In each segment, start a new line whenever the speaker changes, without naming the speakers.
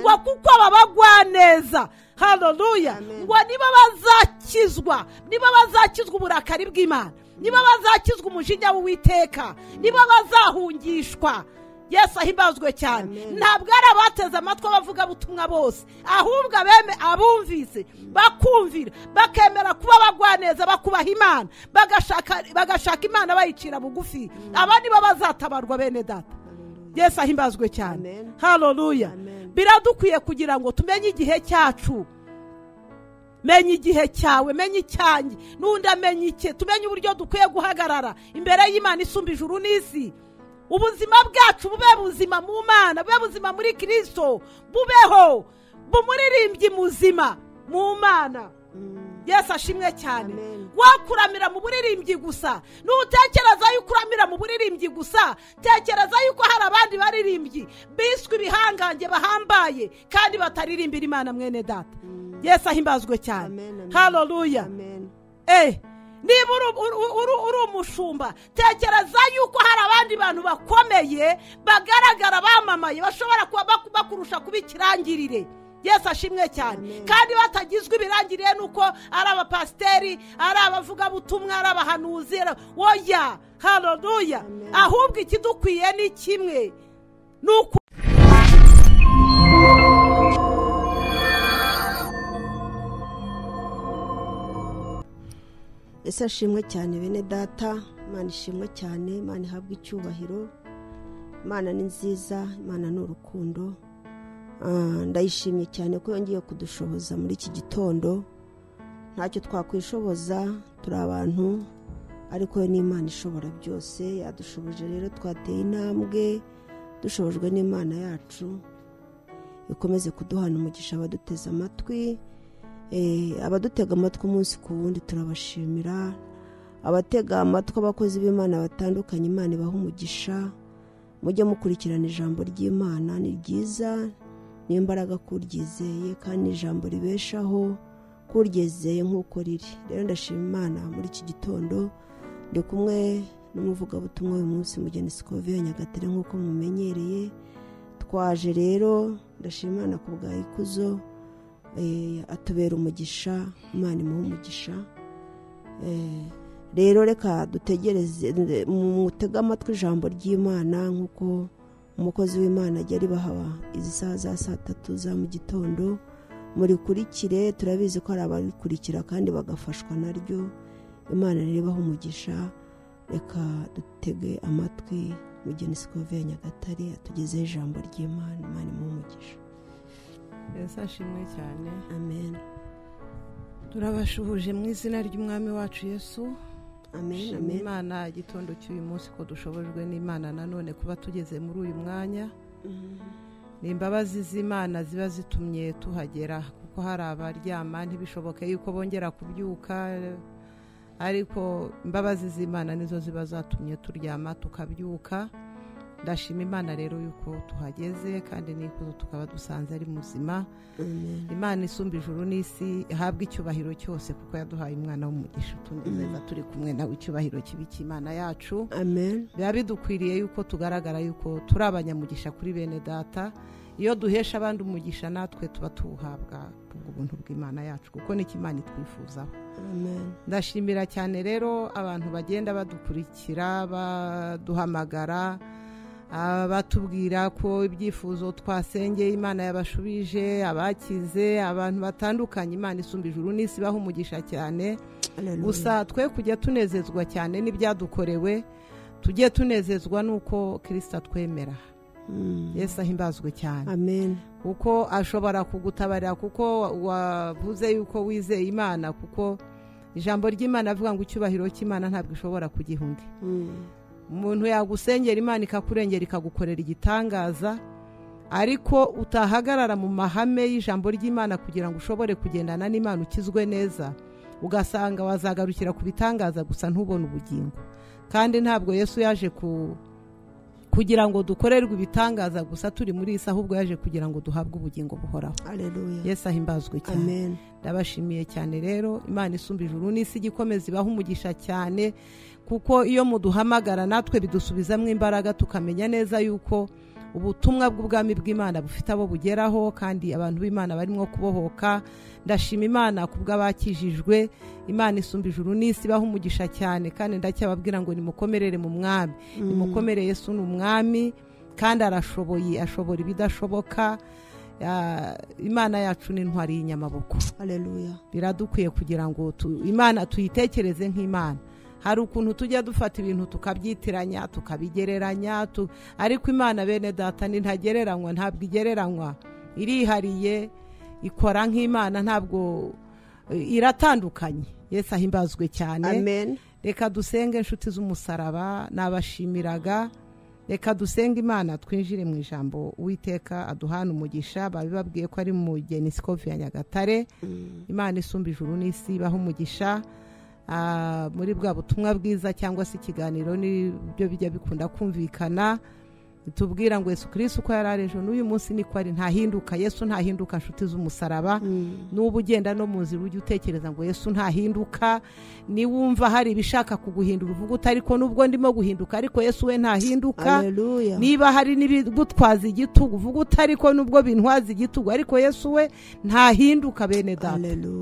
ngo kuko babagwa neza. Haleluya. Ngo niba bazakizwa uburakari bw'Imana, niba bazakizwa umujinya w'Uwiteka, niba bazahungishwa. Yesu ahimbazwe cyane. Ntabwo ari abateze amatwi abavuga butumwa bose, ahubwo abumvise bakumvira bakemera kuba bagwa neza, bakubaha Imana, bagashaka Imana bayicira bugufi. Aba nibo bazatabarwa bene data. Yesu ahimbazwe cyane. Haleluya. Biradukwiye kugira ngo tumenye igihe cyacu. Menye igihe cyawe, menye icyanjye, n'undi amenye icye. Tumenye uburyo dukwiye guhagarara imbere y'Imana isumba ijuru n'isi. Ubuzima bwacu bube buzima mu Mana, bube buzima muri Kristo, bubeho bumuririmbyi muzima mu Mana. Yesu ashimwe cyane. Wakuramira mu buririmbyi gusa, nutekereza yuko uramira mu buririmbyi gusa, tekereza yuko hari abandi baririmbyi biswe ibihangange bahambaye kandi bataririmbira Imana mwene data. Yesu ahimbazwe cyane. Haleluya. Niba uri umushumba, tekereza yuko hari abandi bantu bakomeye bagaragara bamamaye bashobora kuba bakurusha kuba ikirangirire. Yesu ashimwe cyane. Kandi batagizwe ibirangirire nuko ari abapasiteri, ari abavuga butumwa, ari abahanuzi. Oya. Haleluya. Ahubwo ikidukwiye ni kimwe, nuko
Yesu ashimwe cyane bene data. Imana ishimwe cyane, Imana ihabwa icyubahiro. Imana ni nziza, Imana ni urukundo. Ndayishimye cyane ko yongeye kudushoboza muri iki gitondo. Ntacyo twakwishoboza, turi abantu, ariko ni Imana ishobora byose. Yadushoboje rero, twateye intambwe dushobojwe n'Imana yacu. Ikomeze kuduhana umugisha abaduteze amatwi. Abadutega amatwi umunsi ku wundi turabashimira. Abatega amatwi abakozi b'Imana batandukanye, Imana ibaha umugisha. Mujye mukurikirana ijambo ry'Imana, ni ryiza, ni imbaraga kuryizeye, kandi ijambo ribeshaho kuryizeye nk'uko riri. Rero ndashima Imana muri iki gitondo. Ndi kumwe n'umuvugabutumwa uyu munsi Mugeni Scovia Nyagatare nk'uko mumenyereye. Twaje rero, ndashima Imana ku bwa ikuzo. Atubera umugisha, Imana imuha umugisha. Rero reka dutegereze, mutega amatwi ijambo ry'Imana nk'uko umukozi w'Imana ajya ribaha izi saha za 3 za mu gitondo. Murikurikire, turabizi ko ari abarikurikira kandi bagafashwa naryo. Imana ribaha umugisha. Reka dutege amatwi Mugeni Scovia Nyagatare atugezeho ijambo ry'Imana. Imana imuha umugisha.
Yesu ashimwe cyane.
Amen.
Turabashuhuje mu izina ry'Umwami wacu Yesu.
Amen. Amen.
Imana igitondo cy'uyu munsi ko dushobojwe n'Imana nanone kuba tugeze muri uyu mwanya. Ni imbabazi z'Imana ziba zitumye tuhagera, kuko hari abaryama ntibishoboke yuko bongera kubyuka, ariko imbabazi z'Imana nizo ziba zatumye turyama tukabyuka. Ndashima Imana rero yuko tuhageze, kandi nikuzo tukaba dusanze ari muzima. Imana isumba ijuru n'isi ihabwa icyubahiro cyose, kuko yaduhaye umwana w'umugisha. Tunezeza turi kumwe nawe, icyubahiro kibi cy'Imana yacu.
Amen.
Biba bidukwiriye yuko tugaragara yuko turi abanyamugisha kuri bene data. Iyo duhesha abandi umugisha, natwe tuba tuwuhabwa ubuntu bw'Imana yacu, kuko niki Imana itwifuzaho.
Amen.
Ndashimira cyane rero abantu bagenda badukurikira, baduhamagara, batubwira ko ibyifuzo twasengeye Imana yabashubije, abakize, abantu batandukanye. Imana isumba ijuru n'isi ibaha umugisha cyane. Gusa twe kujya tunezezwa cyane n'ibyadukorewe, tujye tunezezwa nuko Kristo atwemera. Yesu ahimbazwe cyane.
Amen.
Kuko ashobora kugutabarira, kuko wavuze yuko wizeye Imana, kuko ijambo ry'Imana avuga ngo icyubahiro cy'Imana ntabwo ishobora kugiha undi. Umuntu yagusengera Imana ikakurengera ikagukorera igitangaza, ariko utahagarara mu mahame y'ijambo ry'Imana kugira ngo ushobore kugendana n'Imana ukizwe neza, ugasanga wazagarukira ku bitangaza gusa ntubone ubugingo. Kandi ntabwo Yesu yaje kugira ngo dukorerwe ibitangaza gusa turi muri isi, ahubwo yaje kugira ngo duhabwe ubugingo buhoraho.
Haleluya.
Yesu ahimbazwe cyane.
Amen.
Ndabashimiye cyane rero. Imana isumba ijuru n'isi igikomeza ibaha umugisha cyane, kuko iyo muduhamagara natwe bidusubizamo imbaraga, tukamenya neza yuko ubutumwa bw'ubwami bw'Imana bufite abo bugeraho, kandi abantu b'Imana barimo kubohoka. Ndashima Imana kubw'abakijijwe. Imana isumba ijuru n'isi, baho umugisha cyane, kandi ndacyababwira ngo nimukomerere mu mwami. Nimukomere, Yesu ni umwami kandi arashoboye, ashobora ibidashoboka. Imana yacu ni intwari y'inyamaboko.
Haleluya.
Biradukwiye kugira ngo Imana tuyitekereze nk'Imana. Hari ukuntu tujya dufata ibintu tukabyitiranya, tukabigereranya, ariko Imana bene data ni ntagereranywa, ntabwo igereranywa, irihariye, ikora nk'Imana, ntabwo iratandukanye. Yesu ahimbazwe cyane.
Amen.
Reka dusenge inshuti z'umusaraba, nabashimiraga. Reka dusenge Imana, twinjire mu ijambo. Uwiteka aduhana umugisha. Babibabwiye ko ari mu Genisikovi ya Nyagatare. Imana isumba ijuru n'isi, baho umugisha. Muri bwa butumwa bwiza cyangwa se ikiganiro nibyo bijya bikunda kumvikana, tubwira ngo Yesu Kristo uko yararejo n'uyu munsi niko ari, ntahinduka. Yesu ntahinduka, nshuti z'umusaraba. N'ubu ugenda no mu nzira ujye utekereza ngo Yesu ntahinduka. Ni wumva hari ibishaka kuguhindura uvuga uti ariko nubwo ndimo guhinduka ariko Yesu we ntahinduka.
Haleluya.
Niba hari n'ibigutwaza igitugu uvuga uti ariko nubwo bintwaza igitugu ariko Yesu we ntahinduka. Bene data,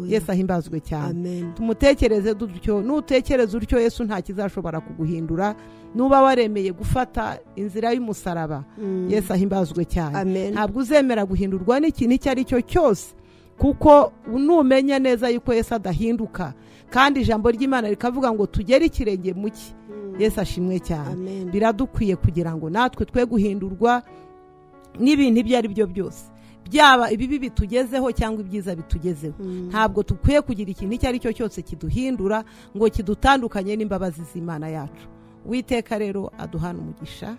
Yesu ahimbazwe cyane.
Amen.
Tumutekereze dutyo. Nutekereza utyo Yesu nta kizashobora kuguhindura. Nuba waremeye gufata inzira y'umusaraba, Yesu ahimbazwe cyane. Ntabwo uzemera guhindurwa n'ikintu icyo ari cyo cyose, kuko numenya neza yuko Yesu adahinduka, kandi ijambo ry'Imana rikavuga ngo tugere ikirenge mu cye. Yesu ashimwe cyane. Biradukwiye kugira ngo natwe twe guhindurwa n'ibintu ibyo ari byo byose, byaba ibibi bitugezeho cyangwa ibyiza bitugezeho. Ntabwo dukwiye kugira ikintu icyo ari cyo cyose kiduhindura ngo kidutandukanye n'imbabazi z'Imana yacu. Uwiteka rero aduhana umugisha.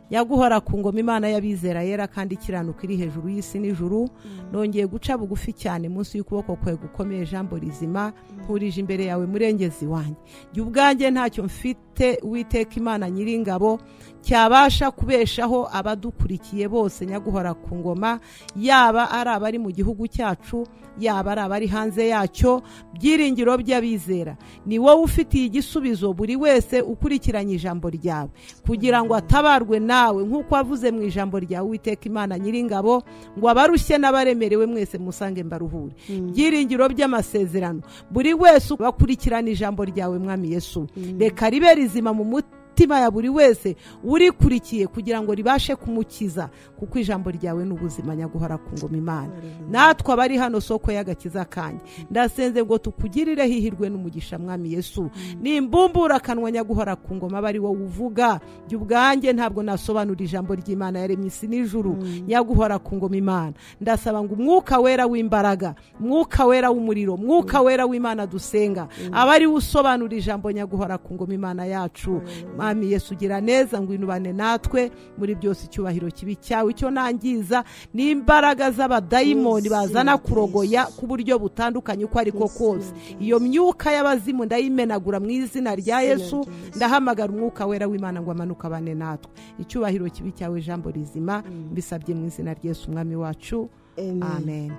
Yaguhora ku ngoma Imana y'abizera yera kandi ikiranuka iri hejuru y'isi n'ijuru. Nongeye guca bugufi cyane munsi y'ukuboko kwe gukomeye, jambo rizima nturije imbere yawe murengezi wanjye. Jye ubwanjye ntacyo mfite, Uwiteka Imana nyiringabo, cyabasha kubeshaho abadukurikiye bose. Nyaguhora ku ngoma, yaba ari abari mu gihugu cyacu, yaba ari abari hanze yacyo, byiringiro by'abizera. Ni wowe ufitiye igisubizo buri wese ukurikiranye ijambo ryawe, kugira ngo atabarwe nawe nk'uko wavuze mu ijambo ryawe. Uwiteka Imana nyiringabo, ngo abarushye n'abaremerewe mwese musange mbaruhure. Byiringiro by'amasezerano, buri wese bakurikirana ijambo ryawe Mwami Yesu, reka ribe rizima mu mutima ya buri wese urikurikiye, kugira ngo ribashe kumukiza, kuko ijambo ryawe n'ubuzima. Nyaguhora ku ngoma Imana, natwe abari hano soko y'agakiza kanjye, ndasenze ngo tukugirire hihirwe n'umugisha Mwami Yesu. Nimbumbura akanwa Nyaguhora ku ngoma, bari wowe uvuga. Jye ubwanjye ntabwo nasobanura ijambo ry'Imana yaremye isi n'ijuru. Nyaguhora ku ngoma Imana, ndasaba ngo umwuka wera w'imbaraga, mwuka wera w'umuriro, mwuka wera w'Imana dusenga, abari usobanura ijambo Nyaguhora ku ngoma Imana yacu. Mwami Yesu gira neza, ngo inubane natwe muri byose. Icyubahiro kibi cyawe, icyo nangiza ni imbaraga z'abadayimoni bazana kurogoya ku buryo butandukanye uko ariko kose. Iyo myuka y'abazimu ndayimenagura mu izina rya Yesu. Ndahamagara umwuka wera w'Imana ngo amanuka bane natwe. Icyubahiro kibi cyawe, jambo rizima, mbisabye mu izina rya Yesu Umwami wacu. Amen.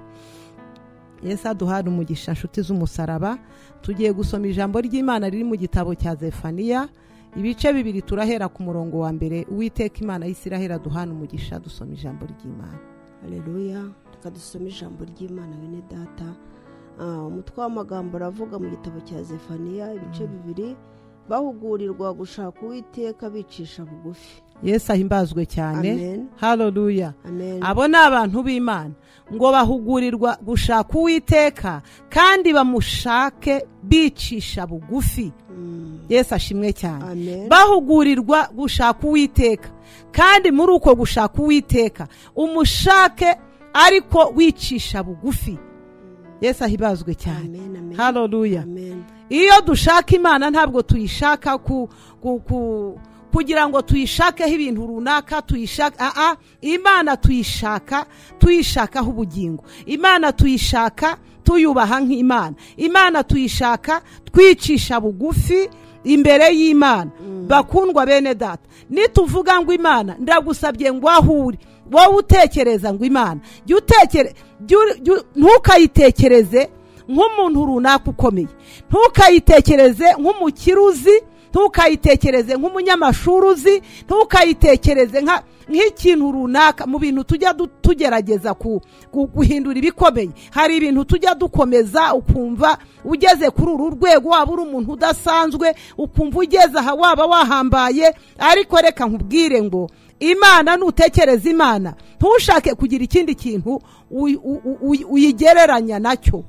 Yesu aduhana umugisha, nshuti z'umusaraba. Tugiye gusoma ijambo ry'Imana riri mu gitabo cya Zefaniya, ibice 2. Turahera ku murongo wa mbere. Uwiteka Imana y'Isiraheli aduhana umugisha. Dusoma ijambo ry'Imana.
Haleluya. Tukadusoma ijambo ry'Imana bene data. Umutwe w'amagambo aravuga mu gitabo cya Zefaniya, ibice 2, bahugurirwa gushaka Uwiteka bicisha bugufi.
Yesu ahimbazwe cyane.
Amen.
Haleluya.
Amen.
Abo ni abantu b'Imana ngo bahugurirwa gushaka Uwiteka kandi bamushake bicisha bugufi. Yesu ashimwe cyane.
Amen.
Bahugurirwa gushaka Uwiteka kandi muri uko gushaka Uwiteka umushake ariko wicisha bugufi. Yesu ahibazwe cyane.
Amen, amen.
Haleluya.
Amen.
Iyo dushaka Imana ntabwo tuyishaka kugira ngo tuyishakeho ibintu runaka, tuyishaka Imana tuyishakaho ubugingo. Imana tuyishaka tuyubaha nk'Imana. Imana tuyishaka twicisha bugufi imbere y'Imana. Bakundwa bene data, nituvuga ngo Imana, ndagusabye ngo ahuri wowe utekereza ngo Imana, ntukayitekereze nk'umuntu runaka ukomeye, ntukayitekereze nk'umukiruzi, ntukayitekereze nk'umunyamashuri uzi, ntukayitekereze nk'ikintu runaka. Mu bintu tujya tugerageza guhindura ibikomeye, hari ibintu tujya dukomeza ukumva ugeze kuri uru rwego waba uri umuntu udasanzwe, ukumva ugeze aha waba wahambaye. Ariko reka nkubwire ngo Imana, nutekereza Imana ntushake kugira ikindi kintu uyigereranya nacyo.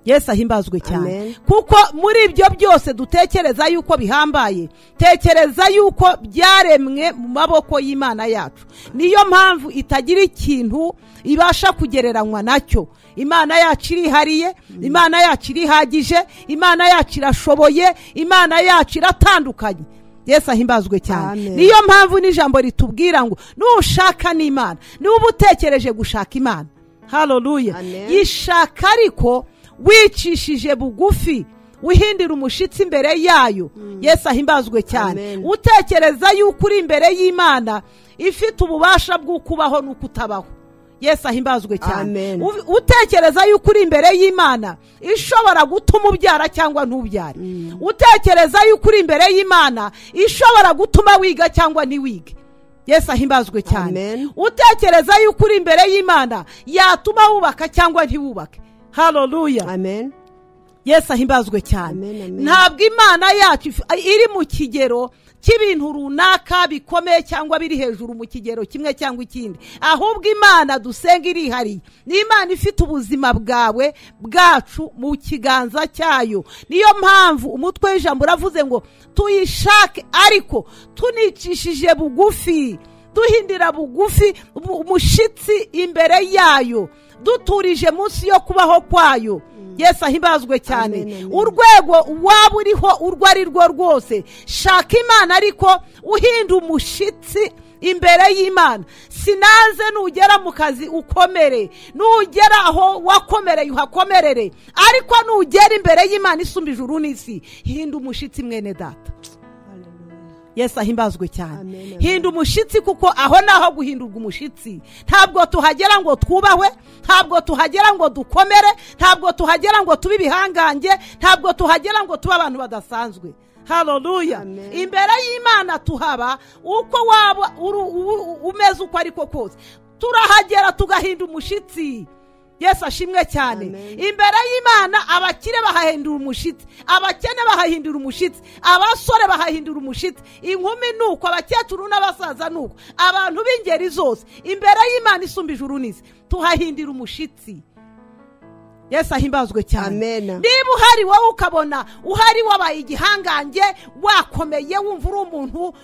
Yesu ahimbazwe cyane. Kuko muri ibyo byose dutekereza yuko bihambaye, tekereza yuko byaremwe mu maboko y'Imana yacu. Niyo mpamvu itagira ikintu ibasha kugereranywa nacyo. Imana yacu irihariye, Imana yacu irihagije, Imana yacu irashoboye, Imana yacu iratandukanye. Yesu ahimbazwe cyane. Niyo mpamvu n'ijambo ritubwira ngo nushaka n'Imana, niba utekereje gushaka Imana, haleluya, yishaka ariko wicishije bugufi, wihindira umushitsi imbere yayo. Yesu ahimbazwe cyane. Utekereza yuko uri imbere y'Imana ifite ububasha bwo kubaho no kutabaho. Yesu ahimbazwe cyane. Utekereza yuko uri imbere y'Imana ishobora gutuma ubyara cyangwa ntubyare. Utekereza yuko uri imbere y'Imana ishobora gutuma wiga cyangwa ntiwige. Yesu ahimbazwe cyane. Utekereza yuko uri imbere y'Imana yatuma wubaka cyangwa ntiwubake. Haleluya.
Amen.
Yesu ahimbazwe cyane. Ntabwo Imana yacu iri mu kigero cy'ibintu runaka bikomeye cyangwa biri hejuru mu kigero kimwe cyangwa ikindi. Ahubwo Imana dusenga irihariye. Ni Imana ifite ubuzima bwawe bwacu mu kiganza cyayo. Niyo mpamvu umutwe w'ijambo uravuze ngo tuyishake ariko tunicishije bugufi, duhindira bugufi umushitsi imbere yayo, duturije munsi yo kubaho kwayo. Yesu ahimbazwe cyane. Urwego waba uriho urwo ari rwo rwose, shaka Imana ariko uhinda umushitsi imbere y'Imana. Sinaze nugera mu kazi ukomere, nugera aho wakomereye uhakomerere, ariko nugera imbere y'Imana isumba ijuru n'isi, hinda umushitsi mwene data. Yesu ahimbazwe cyane. Hinda umushitsi, kuko aho naho guhindurwa umushitsi. Ntabwo tuhagera ngo twubahwe, ntabwo tuhagera ngo dukomere, ntabwo tuhagera ngo tube ibihangange, ntabwo tuhagera ngo tube abantu badasanzwe. Haleluya. Imbere y'Imana tuhaba uko waba umeze uko ariko kose, turahagera tugahinda umushitsi. Yesu ashimwe cyane. Imbere y'Imana abakire bahahindura umushitsi, abakene bahahindura umushitsi, abasore bahahindura umushitsi, inkumi nuko, abakecuru n'abasaza nuko, abantu b'ingeri zose imbere y'Imana isumba ijuru n'isi tuhahindira umushitsi. Yesu ahimbazwe cyane. Niba uhari wowe ukabona uhari wabaye igihangange, wakomeye, wumva uri umuntu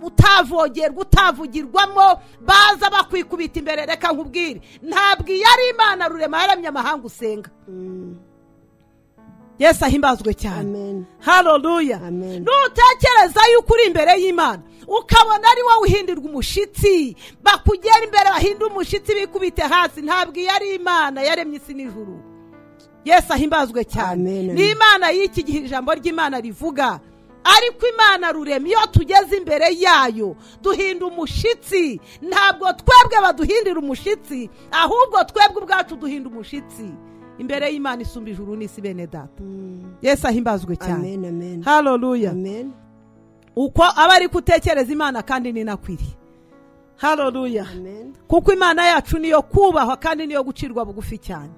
utavogerwa, utavugirwamo, baza bakwikubita imbere, reka nkubwire, ntabwo iyo ari Imana rurema yaremye amahanga usenga. Yesu ahimbazwe cyane. Haleluya. Nutekereza yuko uri imbere y'Imana ukabona ari wowe uhindirwa umushitsi, bakugera imbere bahinda umushitsi bikubite hasi, ntabwo iyo ari Imana yaremye isi n'ijuru. Yesu ahimbazwe cyane. Ni Imana y'iki gihe ijambo ry'Imana rivuga. Ariko Imana rurema iyo tugeze imbere yayo duhinda umushitsi. Ntabwo twebwe baduhindira umushitsi, ahubwo twebwe ubwacu duhinda umushitsi imbere y'Imana isumba ijuru n'isi bene data. Yesu ahimbazwe cyane. Haleluya. Uko aba ari gutekereza Imana kandi ni nakwiriye. Haleluya. Kuko Imana yacu niyo kubahwa kandi niyo gucirwa bugufi cyane.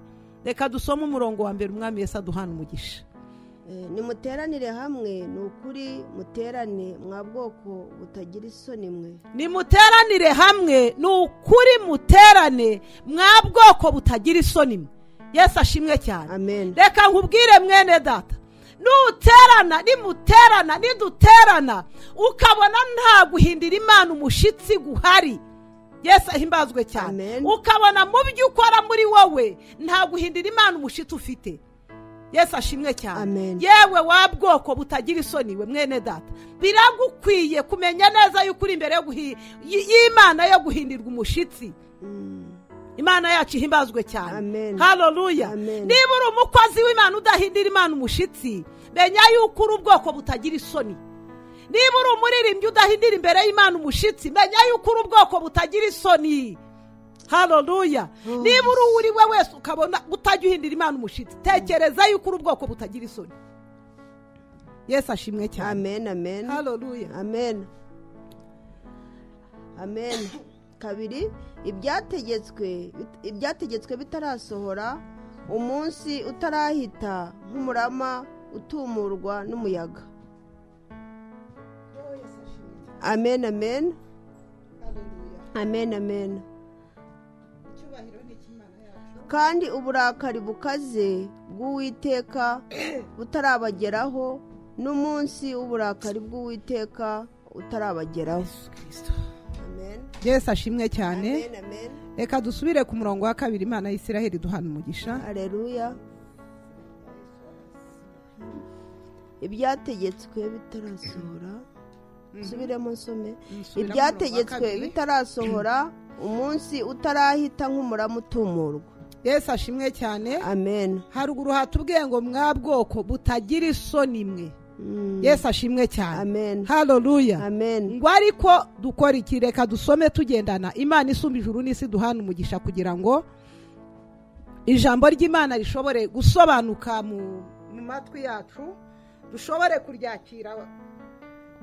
Reka dusome umurongo wa mbere, umwami Yesu aduhana umugisha.
Nimuteranire hamwe, ni ukuri muterane mwa bwoko butagira isoni mwe.
Nimuteranire hamwe, ni ukuri muterane mwa bwoko butagira isoni mwe. Yesu ashimwe cyane. Reka nkubwire mwene data, niduterana ukabona nta guhindira Imana umushitsi guhari. Yesu ahimbazwe cyane. Ukabona mu byo ukora muri wowe nta guhindira Imana umushitsi ufite. Yesu ashimwe cyane. Yewe wa bwoko butagira isoni we mwene data, biragukwiye kumenya neza yuko uri imbere y'Imana yo guhindirwa umushitsi. Imana yacu ihimbazwe cyane. Haleluya. Niba uri umukozi w'Imana udahindira Imana umushitsi, menya yuko uri ubwoko butagira isoni. Niba uri umuririmbyi udahindira imbere y'Imana umushitsi, menya yuko uri ubwoko butagira isoni. Haleluya. Niba uri we wese ukabona utajya uhindira Imana umushitsi, tekereza yuko uri ubwoko butagira isoni. yesu ashimwe cyane.
amen amen
haleluya.
amen amen. kabiri, ibyategetswe bitarasohora, umunsi utarahita nk'umurama utumurwa n'umuyaga. amen amen amen amen. kandi uburakari bukaze bw'uwiteka butarabageraho, n'umunsi w'uburakari bw'uwiteka utarabageraho. amen.
yesu ashimwe cyane.
amen amen.
reka dusubire ku murongo wa kabiri. imana y'isiraheli duhana umugisha.
haleluya. ibyategetswe bitarasohora, subiremo nsome. ibyategetswe bitarasohora, umunsi utarahita nk'umurama utumurwa.
yesu ashimwe cyane.
amen.
haruguru hatubwiye ngo mwa bwoko butagira isoni mwe. yesu ashimwe cyane.
amen.
haleluya.
amen.
ngo ariko dukora iki? reka dusome tugendana. imana isumba ijuru n'isi duhana umugisha kugira ngo ijambo ry'imana rishobore gusobanuka mu matwi yacu, dushobore kuryakira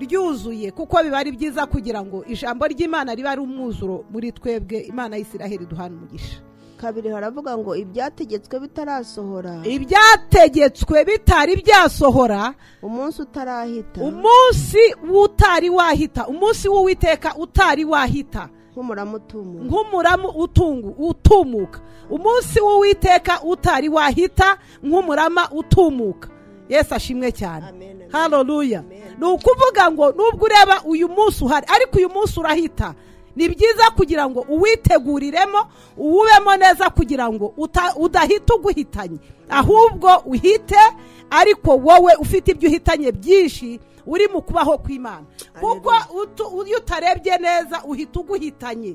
ryuzuye, kuko biba ari byiza kugira ngo ijambo ry'imana riba ari umwuzuro muri twebwe. imana y'isiraheli duhana umugisha.
kabiri haravuga ngo ibyategetswe bitarasohora,
ibyategetswe bitari byasohora,
umunsi utarahita
umunsi utari wahita, umunsi w'uwiteka utari wahita
nk'umurama utumuka,
nk'umurama utumuka, umunsi w'uwiteka utari wahita nk'umurama utumuka. yesu ashimwe cyane.
amen, amen.
haleluya.
Amen.
ni ukuvuga ngo nubwo ureba uyu munsi uhari, ariko uyu munsi urahita. ni byiza kugira ngo uwiteguriremo, uwubemo neza, kugira ngo udahita uguhitanye, ahubwo uhite ariko wowe ufite ibyo uhitanye byinshi, uri mu kubaho kw'imana. kuko iyo utarebye neza uhita uguhitanye.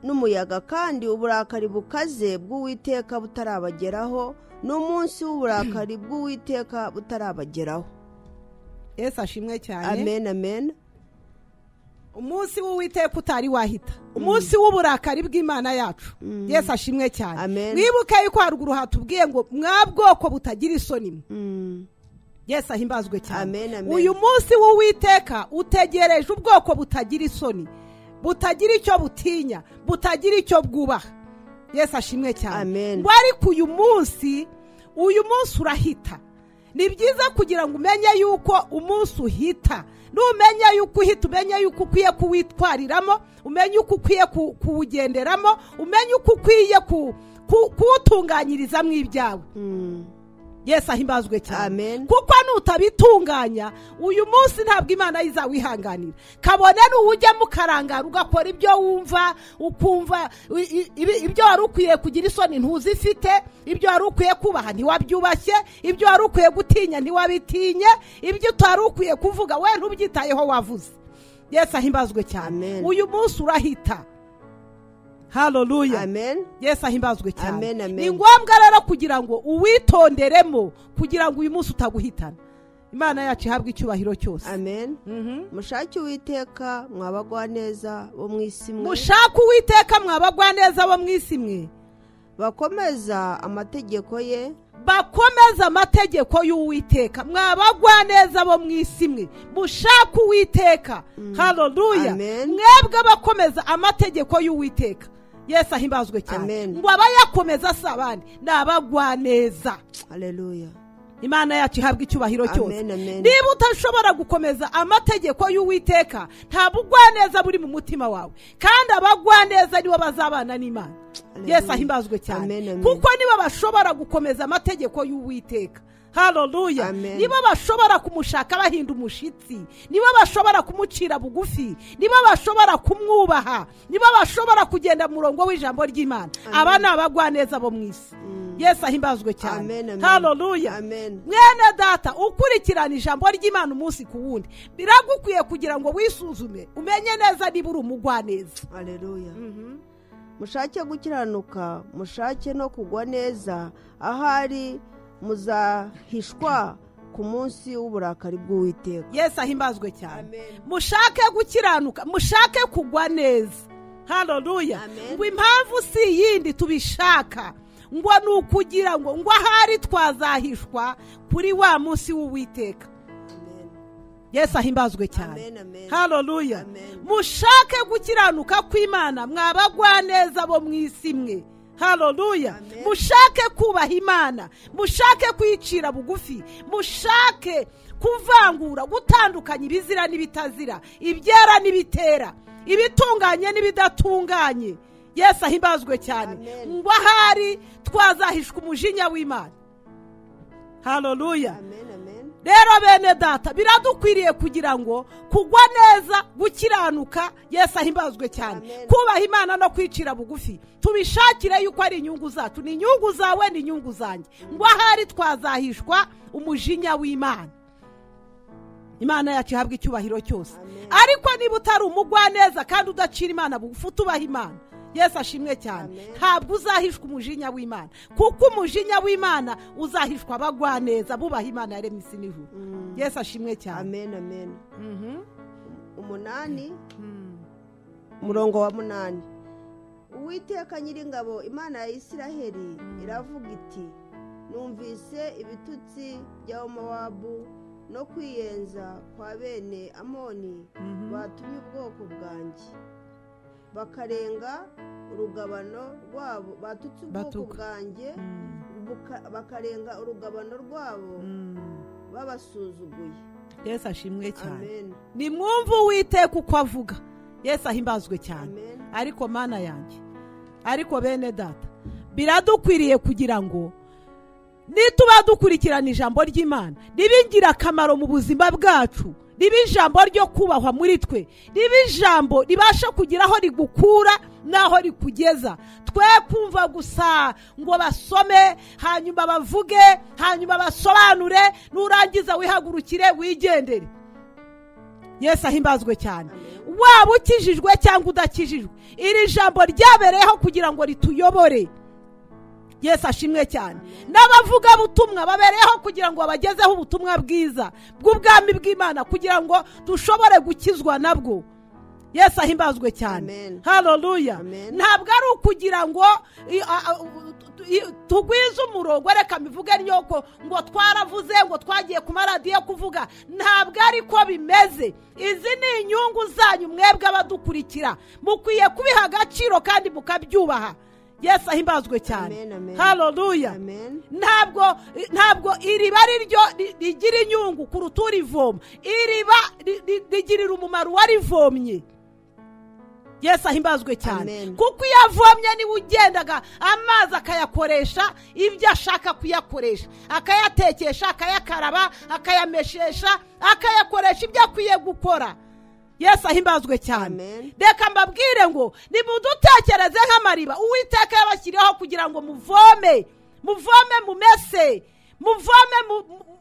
n'umuyaga, kandi uburakari bukaze bw'uwiteka butarabageraho, n'umunsi w'uburakari bw'uwiteka butarabageraho.
yesu ashimwe cyane.
amen amen.
umunsi w'uwiteka utari wahita, umunsi w'uburakari bw'imana yacu. yesu ashimwe cyane.
amen.
mwibuke yuko haruguru hatubwiye ngo mwa bwoko butagira isoni mwe. yesu ahimbazwe cyane.
amen amen.
uyu munsi w'uwiteka utegereje ubwoko butagira isoni, butagira icyo butinya, butagira icyo bwubaha. yesu ashimwe cyane.
amen.
ngo ariko uyu munsi urahita. ni byiza kugira ngo umenye yuko umunsi uhita. numenya yuko uhita, umenye yuko ukwiye kuwitwariramo, umenye uko ukwiye kuwugenderamo, umenye uko ukwiye kuwutunganyirizamo ibyawe. yesu ahimbazwe cyane.
amen.
kuko nutabitunganya uyu munsi ntabwo imana izawihanganira. kabone n'uwujyamo ukarangara ugakora ibyo wumva, ukumva ibyo wari ukwiye kugira isoni ntuzifite, ibyo wari ukwiye kubaha ntiwabyubashye, ibyo wari ukwiye gutinya ntiwabitinye, ibyo utari ukwiye kuvuga we ntubyitayeho wavuze. yesu ahimbazwe cyane.
amen.
uyu munsi urahita. haleluya.
amen.
yesu ahimbazwe cyane.
amen amen.
ni ngombwa rero kugira ngo uwitonderemo, kugira ngo uyu munsi utaguhitana. imana yacu ihabwe icyubahiro cyose.
amen. mushake uwiteka mwabagwa neza bo mu isi mwe,
mushake uwiteka mwabagwa neza bo mu isi mwe,
bakomeza amategeko ye,
bakomeza amategeko y'uwiteka. mwabagwa neza bo mu isi mwe, mushake uwiteka. haleluya.
amen.
mwebwe abakomeza amategeko y'uwiteka. yesu ahimbazwe cyane.
amen.
ngo abayakomeza si abandi, ni abagwa neza.
haleluya.
imana yacu ihabwa icyubahiro cyose.
amen amen.
niba utashobora gukomeza amategeko y'uwiteka, nta bugwaneza buri mu mutima wawe, kandi abagwaneza nibo bazabana n'imana. yesu ahimbazwe cyane.
amen amen.
kuko nibo bashobora gukomeza amategeko y'uwiteka. haleluya.
amen.
nibo bashobora kumushaka bahinda umushitsi, nibo bashobora kumucira bugufi, nibo bashobora kumwubaha, nibo bashobora kugenda mu murongo w'ijambo ry'imana. aba ni abagwaneza bo mu isi. yesu ahimbazwe cyane.
amen amen.
haleluya.
amen.
mwene data, ukurikirana ijambo ry'imana umunsi ku wundi, biragukwiye kugira ngo wisuzume, umenye neza niba uri umugwaneza.
haleluya. mushake gukiranuka, mushake no kugwa neza, ahari muzahishwa ku munsi w'uburakari bw'uwiteka.
yesu ahimbazwe cyane.
amen.
mushake gukiranuka, mushake kugwa neza. haleluya.
Amen.
ngo impamvu si iyindi tubishaka,
ngo ni ukugira ngo ahari twazahishwa kuri wa munsi w'Uwiteka. Yesu ahimbazwe cyane. Haleluya. Mushake gukiranuka kw'Imana mwabagwaneza bo mw'isi mwe. Haleluya. Mushake kubaha Imana, mushake kwicira bugufi, mushake kuvangura, gutandukanya ibizira n'ibitazira, ibyera n'ibitera, ibitunganye n'ibidatunganye. Yesu ahimbazwe cyane. Ngo ahari twazahishwa umujinya w'Imana. Haleluya. Rero bene data, biradukwiriye kugira ngo kugwa neza, gukiranuka, Yesu ahimbazwe cyane, kubaha Imana no kwicira bugufi, tubishakire yuko ari inyungu zacu, ni inyungu zawe, ni inyungu zanjye. Ngo ahari twazahishwa umujinya w'Imana. Imana yacu ihabwa icyubahiro cyose. Ariko niba utari umugwaneza kandi udacira Imana bugufi, utubaha Imana, Yesu ashimwe cyane, ntabwo uzahishwa umujinya w'Imana, kuko umujinya w'Imana uzahishwa abagwaneza bubaha Imana yaremye isi n'ijuru. Yesu ashimwe cyane.
Amen, amen. Umurongo wa 8. Uwiteka Nyiringabo, Imana ya Isiraheli, iravuga iti: numvise ibitutsi bya Mowabu no kwiyenza kwa bene Amoni batumye ubwoko bwanjye, bakarenga urugabano rwabo, batutse ubwoko bwanjye, bakarenga urugabano rwabo, babasuzuguye.
Yesu ashimwe cyane. Ni mwumva Uwiteka uko avuga. Yesu ahimbazwe cyane. Ariko Mana yanjye, ariko bene data, biradukwiriye kugira ngo nituba dukurikirana ijambo ry'Imana ribingira akamaro mu buzima bwacu, riba ijambo ryo kubahwa muri twe, riba ijambo ribasha kugira aho rigukura n'aho rikugeza. Twe kumva gusa ngo basome hanyuma bavuge hanyuma basobanure, nurangiza wihagurukire wigendere. Yesu ahimbazwe cyane. Waba ukijijwe cyangwa udakijijwe, iri jambo ryabereyeho kugira ngo rituyobore. Yesu ashimwe cyane. N'abavuga butumwa babereyeho kugira ngo babagezeho ubutumwa bwiza bw'ubwami bw'Imana, kugira ngo dushobore gukizwa nabwo. Yesu ahimbazwe cyane. Haleluya. Ntabwo ari ukugira ngo tugwize umurongo, reka mivuge nyoko ngo twaravuze ngo twagiye ku maradiyo kuvuga. Ntabwo ari ko bimeze. Izi ni inyungu zanyu mwebwe abadukurikira, mukwiye kubiha agaciro kandi mukabyubaha. Yesu ahimbazwe cyane. Haleluya. Ntabwo iriba ari ryo rigira inyungu kuruta urivoma. Iriba rigirira umumaro warivomye. Yesu ahimbazwe cyane. Kuko iyo avomye niwe ugendaga amazi akayakoresha ibyo ashaka kuyakoresha, akayatekesha, akayakaraba, akayameshesha, akayakoresha ibyo akwiye gukora. Yesu ahimbazwe cyane. Reka mbabwire ngo nimudutekereze nk'amariba Uwiteka yabashyiriyeho kugira ngo muvome, mumese, muvome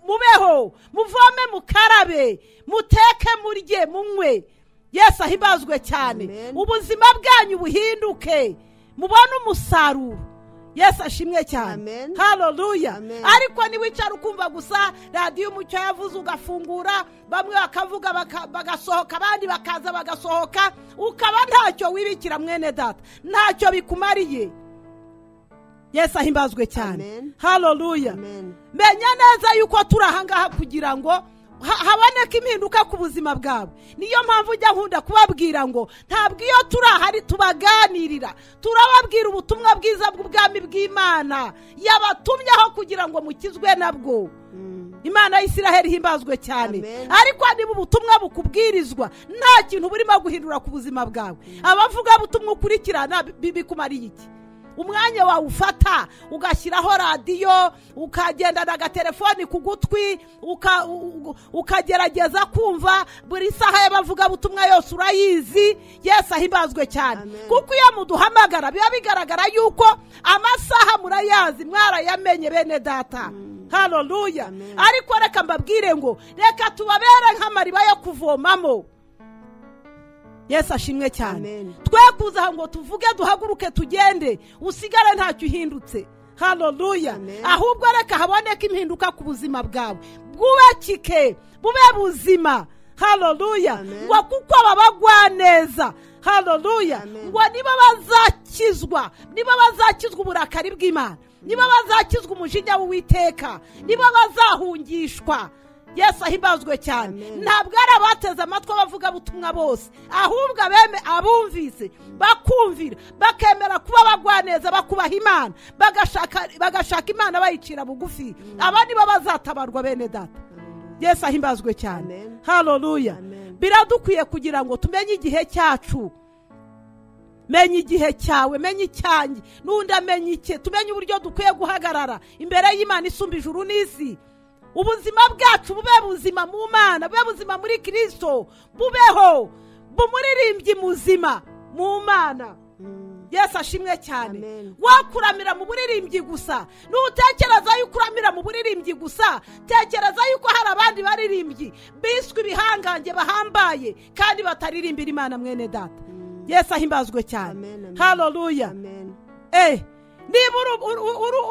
mubeho, muvome mukarabe, muteke, murye, munywe. Yesu ahimbazwe cyane. Ubuzima bwanyu buhinduke, mubone umusaruro. Yesu ashimwe cyane. Haleluya. Ariko niwicara ukumva gusa radiyo Umucyo yavuze ugafungura, bamwe bakavuga bagasohoka, abandi bakaza bagasohoka, ukaba ntacyo wibikira mwene data, ntacyo bikumariye. Yesu ahimbazwe cyane. Haleluya. Menya neza yuko turi ahangaha kugira ngo haboneka impinduka ku buzima bwawe. Niyo mpamvu ujya nkunda kubabwira ngo ntabwo iyo turi ahari tubaganirira, turababwira ubutumwa bwiza bw'ubwami bw'Imana yabatumyeho kugira ngo mukizwe nabwo. Imana y'Isiraheli himbazwe cyane. Ariko niba ubutumwa bukubwirizwa nta kintu burimo guhindura ku buzima bwawe, abavuga butumwa ukurikirana bikumariye iki? Umwanya wawe ufata ugashyiraho radiyo, ukagendana agatelefoni ku gutwi, ukagerageza kumva buri saha y'abavuga butumwa yose urayizi. Yesu ahimbazwe cyane. Kuko iyo muduhamagara biba bigaragara yuko amasaha murayazi, mwarayamenye bene data. Haleluya. Ariko reka mbabwire ngo reka tubabere nk'amariba yo kuvomamo. Yesu ashimwe cyane. Twe kuza ngo tuvuge duhaguruke tugende usigare ntacyo uhindutse. Haleluya. Ahubwo reka haboneka impinduka ku buzima bwawe, bwubakike, bube buzima. Haleluya. Ngo kuko babagwa neza. Haleluya. Ngo niba bazakizwa uburakari bw'Imana, nibo bazakizwa umujinya w'Uwiteka, nibo bazahungishwa. Yesu ahimbazwe cyane. Ntabwo ari abateze amatwi abavugabutumwa bose, ahubwo abumvise bakumvira bakemera kuba bagwaneza, bakubaha Imana, bagashaka Imana bayicira bugufi, aba nibo bazatabarwa bene data. Yesu ahimbazwe cyane. Haleluya. Biradukwiye kugira ngo tumenye igihe cyacu. Menye igihe cyawe, menye icyanjye, n'undi amenye icye, tumenye uburyo dukwiye guhagarara imbere y'Imana isumba ijuru n'isi. Ubuzima bwacu bube buzima mu Mana, bube buzima muri Kristo, bubeho bumuririmbyi muzima mu Mana. Yesu ashimwe cyane. Wakuramira mu buririmbyi gusa, nutekereza yuko uramira mu buririmbyi gusa, tekereza yuko hari abandi baririmbyi biswe ibihangange bahambaye kandi bataririmbira Imana mwene data. Yesu ahimbazwe cyane. Haleluya. Niba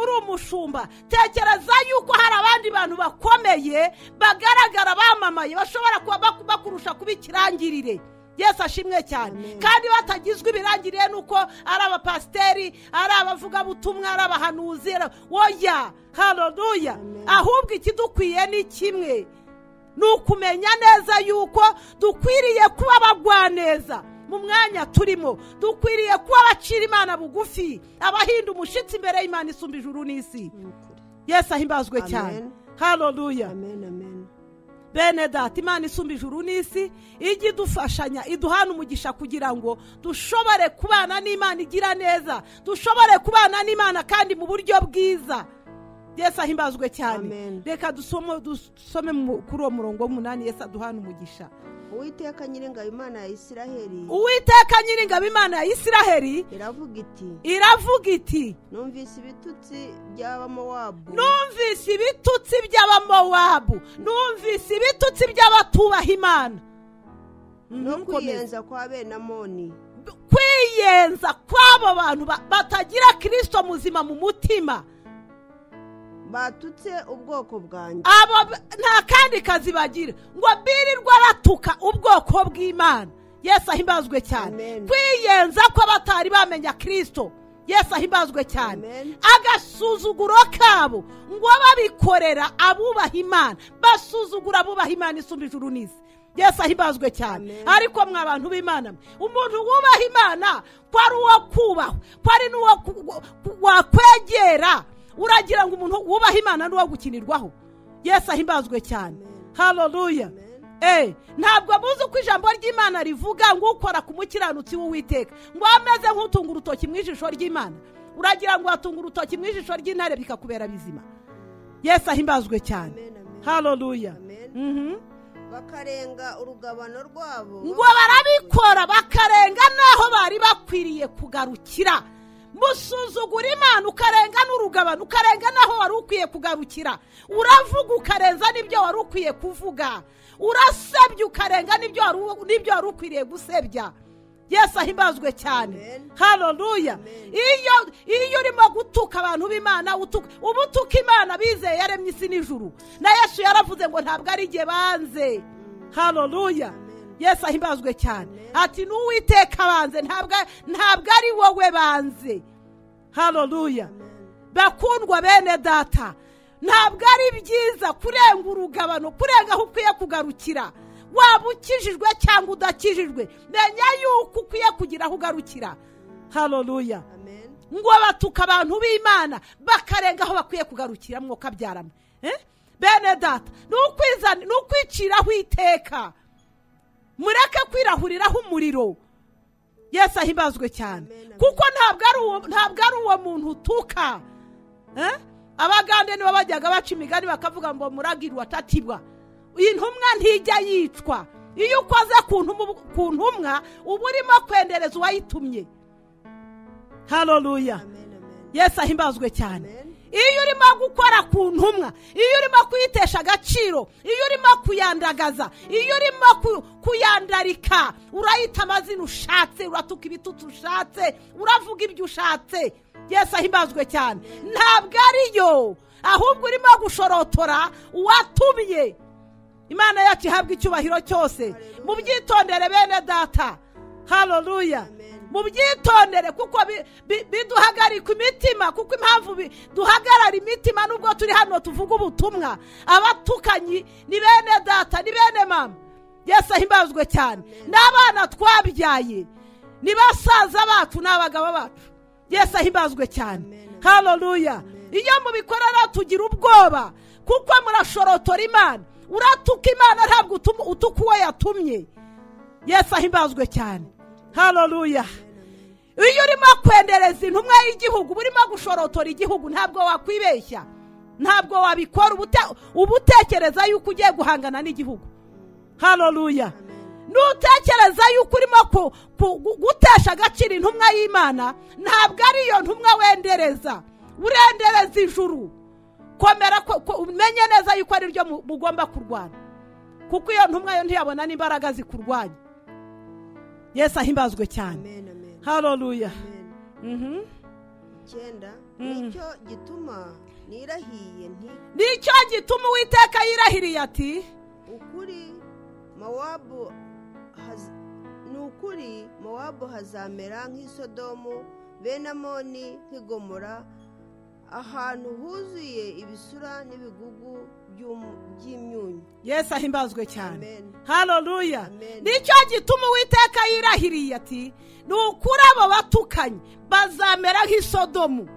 uri umushumba, tekereza yuko hari abandi bantu bakomeye bagaragara bamamaye bashobora kuba bakurusha kuba ikirangirire. Yesu ashimwe cyane. Kandi batagizwe ibirangirire nuko ari abapasiteri, ari abavugabutumwa, ari abahanuzi. Oya, haleluya. Ahubwo ikidukwiye ni kimwe, ni ukumenya neza yuko dukwiriye kuba abagwaneza mu mwanya turimo, dukwiriye kuba abacira Imana bugufi, abahinda umushitsi imbere y'Imana isumba ijuru n'isi. Yesu ahimbazwe cyane. Haleluya. Bene data, Imana isumba ijuru n'isi ijye idufashanya, iduhana umugisha kugira ngo dushobore kubana n'Imana igira neza, dushobore kubana n'Imana kandi mu buryo bwiza. Yesu ahimbazwe cyane. Reka dusome kuri uwo murongo w'8. Yesu aduhana umugisha.
Uwiteka Nyiringabo Imana ya Isiraheli,
Uwiteka Nyiringabo Imana ya Isiraheli
iravuga iti numvise ibitutsi by'Abamowabu,
numvise ibitutsi by'Abamowabu, numvise ibitutsi by'abatubaha Imana,
no kwiyenza kwa Benamoni,
kwiyenza kw'abo bantu batagira Kristo muzima mu mutima,
batutse ubwoko bwanjye.
Abo nta kandi kazi bagira ngo birirwa batuka ubwoko bw'Imana. Yesu ahimbazwe cyane. Kwiyenza ko batari bamenya Kristo. Yesu ahimbazwe cyane. Agasuzuguro kabo ngo babikorera abubaha Imana, basuzugura abubaha Imana isumba ijuru n'isi. Yesu ahimbazwe cyane. Ariko mwa bantu b'Imana, umuntu wubaha Imana kwari uwo kubahwa, kwari n'uwo wakwegera. Uragira ngo umuntu wubaha Imana n'uwo gukinirwaho. Yesu ahimbazwe cyane. Haleluya. Ntabwo abuze uko ijambo ry'Imana rivuga ngo ukora ku mukiranutsi w'Uwiteka ngo ameze nk'utunga urutoki mu ijisho ry'Imana. Uragira ngo watunga urutoki mu ijisho ry'intare bikakubera bizima. Yesu ahimbazwe cyane. Haleluya.
Bakarenga urugabano rwabo,
ngo barabikora bakarenga naho bari bakwiriye kugarukira. Musuzugura Imana ukarenga n'urugabano, ukarenga naho wari ukwiye kugarukira. Uravuga ukarenza n'ibyo wari ukwiye kuvuga. Urasebya ukarenga n'ibyo wari ukwiriye gusebya. Yesu ahimbazwe cyane. Haleluya. Iyo urimo gutuka abantu b'Imana, ubutuka Imana bizeye yaremye isi n'ijuru. Na Yesu yaravuze ngo ntabwo ari igihe banze. Haleluya. Yesu ahimbazwe cyane. Ati n'Uwiteka banze, ntabwo ari wowe banze. Haleluya. Bakundwa bene data, ntabwo ari byiza kurenga urugabano, kurenga aho ukwiye kugarukira. Waba ukijijwe cyangwa udakijijwe, menya yuko ukwiye kugira aho ugarukira. Haleluya. Ngo batuka abantu b'Imana bakarenga aho bakwiye kugarukira, mwuka byaramo. Bene data, n'ukwiciraho iteka, mureke kwirahuriraho umuriro. Yesu ahimbazwe cyane. Kuko ntabwo ari uwo muntu utuka. Abagande nibo bajyaga baca imigani bakavuga ngo muragirwa atatibwa. Intumwa ntijya yicwa. Iyo ukoze ku ntumwa uba urimo kwendereza uwayitumye. Haleluya. Yesu ahimbazwe cyane. Iyo urimo gukora ku ntumwa, iyo urimo kuyitesha agaciro, iyo urimo kuyandagaza, iyo urimo kuyandarika, urayita amazina ushatse, uratuka ibitutu ushatse, uravuga ibyo ushatse. Yesu ahimbazwe cyane. Ntabwo ariyo, ahubwo urimo gushorotora uwatumye. Imana yacu ihabwa icyubahiro cyose. Mu byitondere bene data. Haleluya. mu byitondere kuko biduhagarika imitima, kuko impamvu duhagarara imitima nubwo turi hano tuvuga ubutumwa, abatukanyi ni bene data, ni bene mama. Yesu ahimbazwe cyane. N'abana twabyaye, ni basaza bacu n'abagabo bacu. Yesu ahimbazwe cyane. Haleluya. Iyo mubikorera tugira ubwoba kuko murashorotora Imana. Uratuka Imana ntabwo utuka uwo yatumye. Yesu ahimbazwe cyane. Haleluya. Iyo urimo kwendereza intumwa y'igihugu, urimo gushorotora igihugu, ntabwo wakwibeshya, ntabwo wabikora ubutekereza yuko ugiye guhangana n'igihugu. Haleluya. Nutekereza yuko urimo gutesha agaciro intumwa y'Imana, ntabwo ari iyo ntumwa wendereza, urendereza ijuru. Komera umenye neza yuko ari ryo mugomba kurwana, kuko iyo ntumwa yo ntiyabona n'imbaraga zikurwanya. Yesu ahimbazwe cyane. Haleluya.
Cyenda, nicyo gituma nirahiye nti,
nicyo gituma Uwiteka yirahiriye ati,
ukuri Mowabu hazamera nk'isodomu, bene Amoni nk'igomora, ahantu huzuye ibisura n'ibigugu by'imyunyu.
Yesu ahimbazwe cyane. Haleluya. Nicyo gituma Uwiteka yirahiriye ati, n'ukuri abo batukanye bazamera nk'isodomu,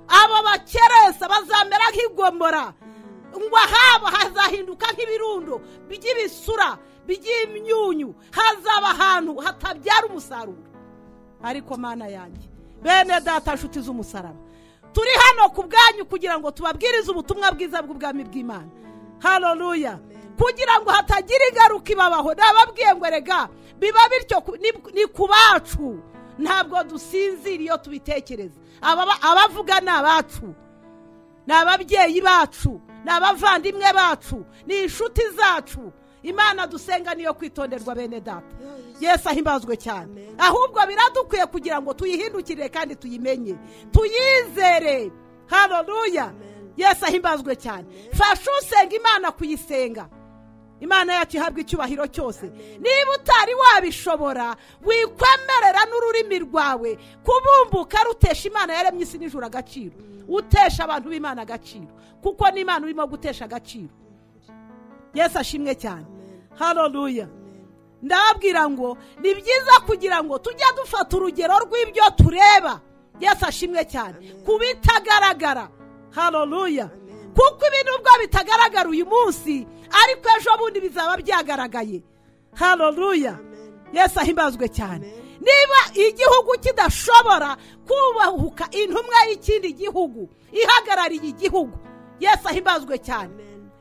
abo bakeresa bazamera nk'igomora, ngo ahabo hazahinduka nk'ibirundo by'ibisura by'imyunyu, hazaba ahantu hatabyara umusaruro. Ariko Mana yanjye, bene data nshuti z'umusaraba, turi hano ku bwanyu kugira ngo tubabwirize ubutumwa bwiza bw'ubwami bw'Imana. Haleluya. Kugira ngo hatagira igaruka ibabaho. Nababwiye ngo rega biba bityo ni ku bacu, ntabwo dusinzira iyo tubitekereza. Abavuga ni abacu, ni ababyeyi bacu, ni abavandimwe bacu, ni inshuti zacu. Imana dusenga niyo kwitonderwa bene data. Yesu ahimbazwe cyane. Ahubwo biradukwiye kugira ngo tuyihindukire kandi tuyimenye, tuyizere. Haleluya. Yesu ahimbazwe cyane. Fasha usenga Imana kuyisenga. Imana yacu ihabwa icyubahiro cyose. Niba utari wabishobora, wikwemerera n'ururimi rwawe kubumbuka rutesha Imana yaremye isi n'ijuru agaciro, utesha abantu b'Imana agaciro, kuko ni Imana urimo gutesha agaciro. Yesu ashimwe cyane. Haleluya. Ndababwira ngo ni byiza kugira ngo tujye dufata urugero rw'ibyo tureba. Yesu ashimwe cyane. Kubitagaragara. Haleluya. Kuko ibintu ubwo bitagaragara uyu munsi, ariko ejo bundi bizaba byagaragaye. Haleluya. Yesu ahimbazwe cyane. Niba igihugu kidashobora kubahuka intumwa y'ikindi gihugu ihagarariye igihugu, Yesu ahimbazwe cyane,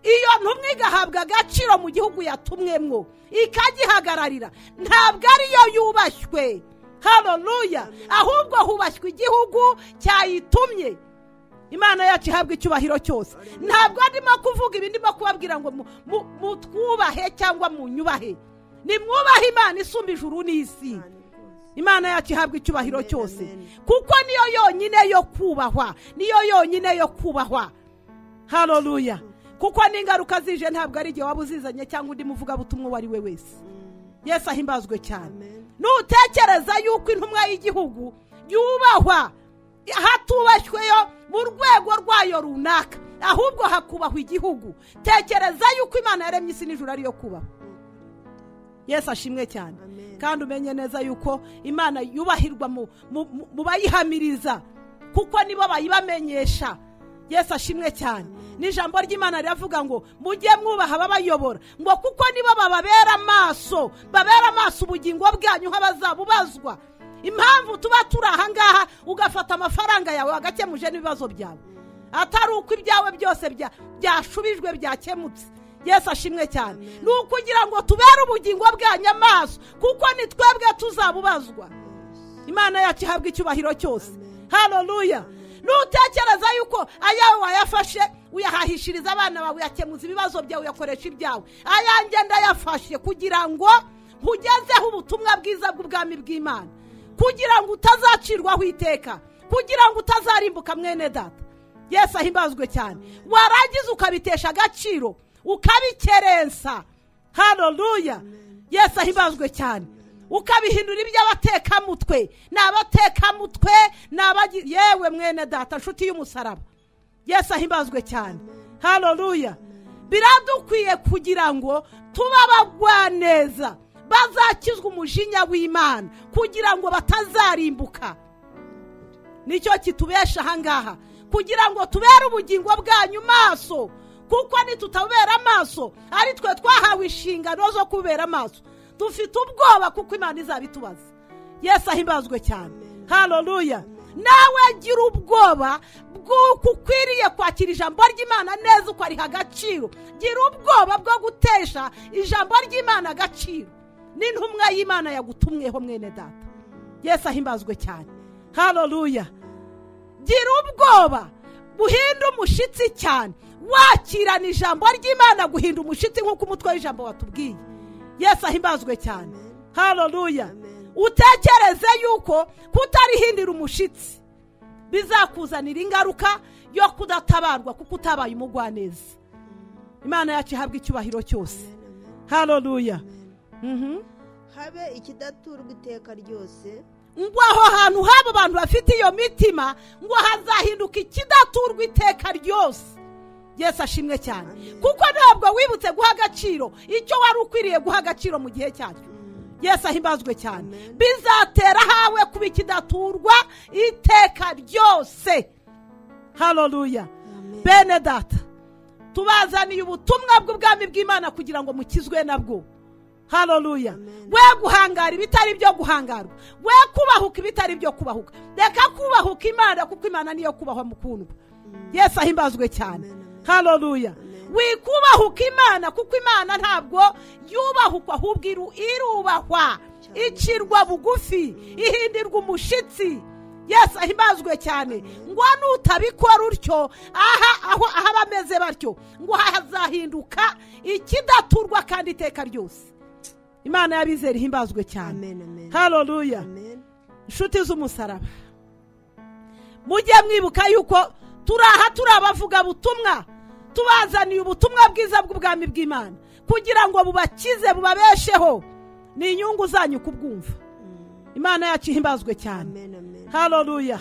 iyo ntumwa igahabwa agaciro mu gihugu yatumwemwo, ikagihagararira, ntabwo ariyo yubashywe. Haleluya. Ahubwo hubashywe igihugu cyayitumye. Imana yacu ihabwa icyubahiro cyose. Ntabwo ndimo kuvuga ibindi, ndimo kubabwira ngo mutwubahe cyangwa munyubahe. Nimwubahe Imana isumba ijuru n'isi. Imana yacu ihabwa icyubahiro cyose, kuko niyo yonyine yo kubahwa, niyo yonyine yo kubahwa. Haleluya. Kuko n'ingaruka zije ntabwo ari igihe waba uzizanye cyangwa undi muvuga butumwa wari we wese. Yesu ahimbazwe cyane. Nutekereza yuko intumwa y'igihugu yubahwa hatubashyweyo mu rwego rwayo runaka, ahubwo hakubahwa igihugu, tekereza yuko Imana yaremye isi n'ijuru ariyo kubahwa. Yesu ashimwe cyane. Kandi umenye neza yuko Imana yubahirwa mu bayihamiriza, kuko nibo bayibamenyesha. Yesu ashimwe cyane. N'ijambo ry'Imana riravuga ngo mujye mwubaha ababayobora, ngo kuko nibo bababera amaso, babera amaso ubugingo bwanyu nk'abazabubazwa. Impamvu tuba turi aha ngaha ugafata amafaranga yawe agakemuje n'ibibazo byawe, atari uko ibyawe byose byashubijwe byakemutse. Yesu ashimwe cyane. Ni ukugira ngo tubere ubugingo bwanyu amaso, kuko ni twebwe tuzabubazwa. Imana yacu ihabwa icyubahiro cyose. Haleluya. Nutekereza yuko ayawe wayafashe uyahahishiriza abana bawe, uyakemuza ibibazo byawe, uyakoresha ibyawe, ayanjye ndayafashe kugira ngo nkugezeho ubutumwa bwiza bw'ubwami bw'Imana, kugira ngo utazacirwaho iteka, kugira ngo utazarimbuka mwene data. Yesu ahimbazwe cyane. Warangiza ukabitesha agaciro, ukabikerensa. Haleluya. Yesu ahimbazwe cyane. ukabihindura iby'abatekamutwe. Ni abatekamutwe, yewe mwene data nshuti y'umusaraba. Yesu ahimbazwe cyane. Haleluya. Biradukwiye kugira ngo tuba abagwaneza bazakizwa umujinya w'Imana, kugira ngo batazarimbuka. Nicyo kitubesha ahangaha, kugira ngo tubere ubugingo bwanyu maso, kuko nitutabera maso ari twe twahawe inshingano zo kubera maso, dufite ubwoba kuko Imana izabitubaza. Yesu ahimbazwe cyane. Haleluya. Nawe gira ubwoba bw'uko ukwiriye kwakira ijambo ry'Imana neza, uko ari agaciro. Gira ubwoba bwo gutesha ijambo ry'Imana agaciro n'intumwa y'Imana yagutumweho mwene data. Yesu ahimbazwe cyane. Haleluya. Gira ubwoba buhinda umushitsi cyane, wakirana ijambo ry'Imana guhinda umushitsi nk'uko umutwe w'ijambo watubwiye. Yesu ahimbazwe cyane. Haleluya. Utekereze yuko kutarihindira umushitsi bizakuzanira ingaruka yo kudatabarwa kuko utabaye umugwaneza. Imana yacu ihabwa icyubahiro cyose. Haleluya.
Habe ikidaturwa iteka ryose.
Ngo aho hantu haba abantu bafite iyo mitima, ngo hazahinduka ikidaturwa iteka ryose. Yesu ashimwe cyane. Kuko ntabwo wibutse guha agaciro icyo wari ukwiriye guha agaciro mu gihe cyacyo. Yesu ahimbazwe cyane. Bizatera hawe kuba ikidaturwa iteka ryose. Haleluya. Bene data, tubazaniye ubutumwa bw'ubwami bw'Imana kugira ngo mukizwe nabwo. Haleluya. We guhangara ibitari byo guhangarwa, we kubahuka ibitari byo kubahuka. Reka kubahuka Imana kuko Imana niyo kubahwa mukundwa. Yesu ahimbazwe cyane. Haleluya. Wikubahuka Imana kuko Imana ntabwo yubahukwa, ahubwo irubahwa, icirwa bugufi, ihindirwa umushitsi. Yesu ahimbazwe cyane. Ngo nutabikora utyo aho bameze batyo, ngo hazahinduka ikidaturwa kandi iteka ryose. Imana yabizera ihimbazwe cyane. Haleluya. Inshuti z'umusaraba, mujye mwibuka yuko turabavuga butumwa, tubazaniye ubutumwa bwiza bw'ubwami bw'Imana kugira ngo bubakize, bubabesheho. Ni inyungu zanyu kubwumva. Imana yacu ihimbazwe cyane. Haleluya.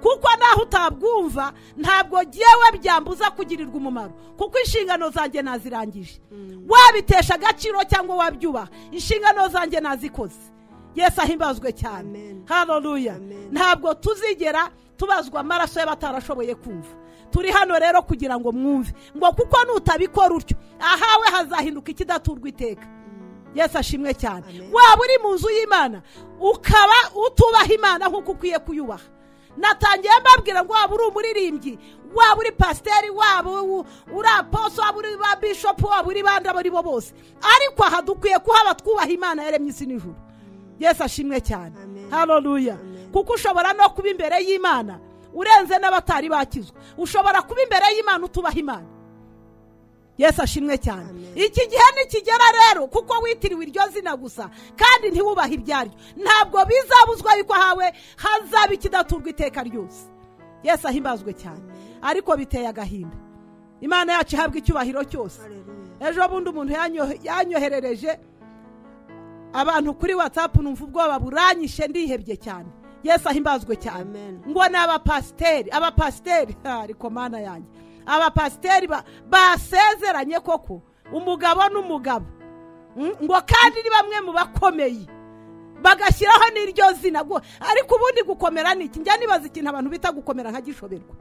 Kuko naho utabwumva ntabwo jyewe byambuza kugirirwa umumaro, kuko inshingano zanjye nazirangije. Wabitesha agaciro cyangwa wabyubaha, inshingano zanjye nazikoze. Yesu ahimbazwe cyane. Haleluya. Ntabwo tuzigera tubazwa amaraso y'abatarashoboye kumva. Turi hano rero kugira ngo mwumve ngo kuko nutabikora utyo ahawe hazahinduka ikidaturwa iteka. Yesu ashimwe cyane. Waba uri mu nzu y'Imana ukaba utubaha Imana nk'uko ukwiye kuyubaha. Natangiye mbabwira ngo waba uri umuririmbyi, waba uri pasiteri, waba uri apostle, waba uri ba bishop, waba uri bandi abo ari bo bose, ariko aha dukwiye kuhaba twubaha Imana yaremye isi n'ijuru. Yesu ashimwe cyane. Haleluya. Kuko ushobora no kuba imbere y'Imana urenze n'abatari bakizwa. Ushobora kuba imbere y'Imana utubaha Imana. Yesu ashimwe cyane. Iki gihe nikigera rero, kuko witiriwe iryo zina gusa kandi ntiwubahe ibyaryo, ntabwo bizabuzwa yuko hawe hazaba ikidaturwa iteka ryose. Yesu ahimbazwe cyane. Ariko biteye agahinda. Imana yacu ihabwa icyubahiro cyose. Ejo bundi umuntu yanyoherereje abantu kuri WhatsApp, numva ubwoba buranyishe, ndihebye cyane. Yesu ahimbazwe cyane. Ngo ni abapasiteri ariko Mana yanjye, abapasiteri basezeranye koko umugabo n'umugabo, ngo kandi ni bamwe mu bakomeye, bagashyiraho n'iryo zina. Ariko ubundi gukomera ni iki? Njya nibaza ikintu abantu bita gukomera nka gishoberwa.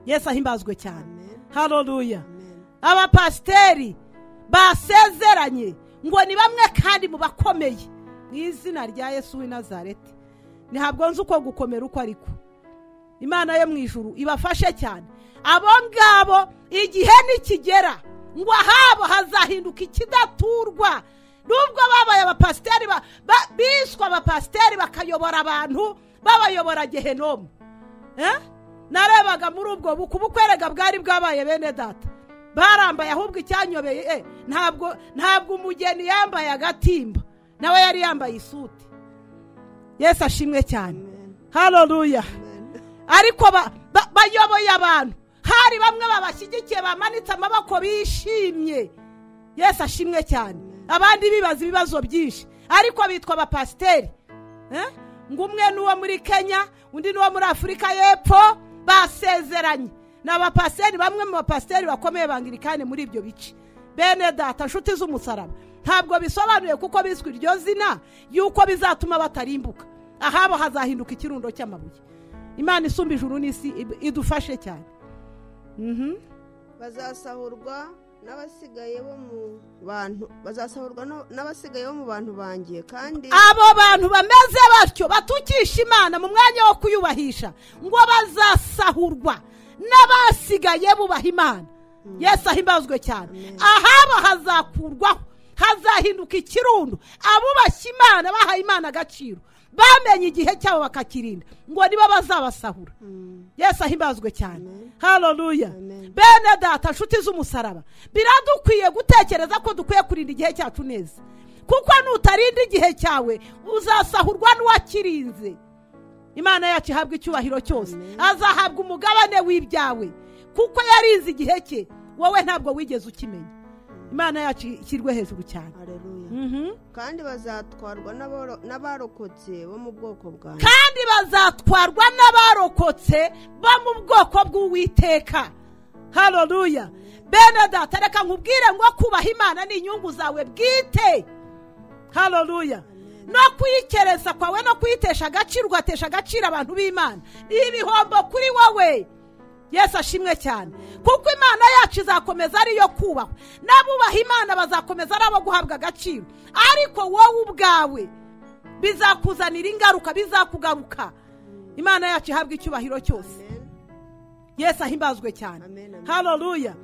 Yesu ahimbazwe cyane. Haleluya. Abapasiteri basezeranye ngo ni bamwe kandi mu bakomeye mu izina rya Yesu w'i Nazareti. Ntabwo nzi uko gukomera uko ariko. Imana yo mu ijuru ibafashe cyane. Abo ngabo igihe nikigera ngo ahabo hazahinduka ikidaturwa. Nubwo babaye abapasiteri biswa abapasiteri bakayobora abantu, babayobora Gehenomu. Narebaga muri ubwo bukwerega bwari bwabaye bene data. Barambaye ahubwo icyanyobeye ntabwo umugeni yambaye agatimba, nawe yari yambaye isuti. Yesu ashimwe cyane. Haleluya. Ariko bayoboye abantu, hari bamwe babashyigikiye bamanitse amaboko bishimye. Yesu ashimwe cyane. Abandi bibaza ibibazo byinshi, ariko bitwa abapasiteri ngo umwe n'uwo muri Kenya undi n'uwo muri Afurika y'Epfo basezeranye. Ni abapasiteri, bamwe mu bapasiteri bakomeye bangirikane muri ibyo bice. Bene data nshuti z'umusaraba, ntabwo bisobanuye kuko biswe iryo zina yuko bizatuma batarimbuka, ahabo hazahinduka ikirundo cy'amabuye. Imana isumba ijuru n'isi idufashe cyane.
bazasahurwa n'abasigaye bo mu bantu banjye, kandi
abo bantu bameze batyo batukisha Imana mu mwanya wo kuyubahisha ngo bazasahurwa n'abasigaye bubaha Imana. Yesu ahimbazwe cyane. Ahabo hazakurwaho, hazahinduka ikirundo abubashye Imana, bahaye Imana agaciro, bamenye igihe cyabo bakakirinda, ngo niba bazabasahura. Yesu ahimbazwe cyane. Haleluya. Bene data nshuti z'umusaraba, biradukwiye gutekereza ko dukwiye kurinda igihe cyacu neza, kuko nutarinda igihe cyawe uzasahurwa n'uwakirinze. Imana yacu ihabwa icyubahiro cyose, azahabwa umugabane w'ibyawe kuko yarinze igihe cye, wowe ntabwo wigeze ukimenya. Imana yacu ishyirwe hejuru cyane.
kandi bazatwarwa n'abarokotse bo mu bwoko bwanjye,
kandi bazatwarwa n'abarokotse bo mu bwoko bw'Uwiteka. Haleluya. Bene data reka nkubwire ngo kubaha Imana ni inyungu zawe bwite. Haleluya. No kuyikereza kwawe no kuyitesha agaciro, ugatesha agaciro abantu b'Imana, ibihombo kuri wowe. Yesu ashimwe cyane, kuko Imana yacu izakomeza ariyo kubahwa, n'abubaha Imana bazakomeza ari abo guhabwa agaciro, ariko wowe ubwawe bizakuzanira ingaruka, bizakugaruka. Imana yacu ihabwa icyubahiro cyose. Yesu ahimbazwe cyane. Haleluya.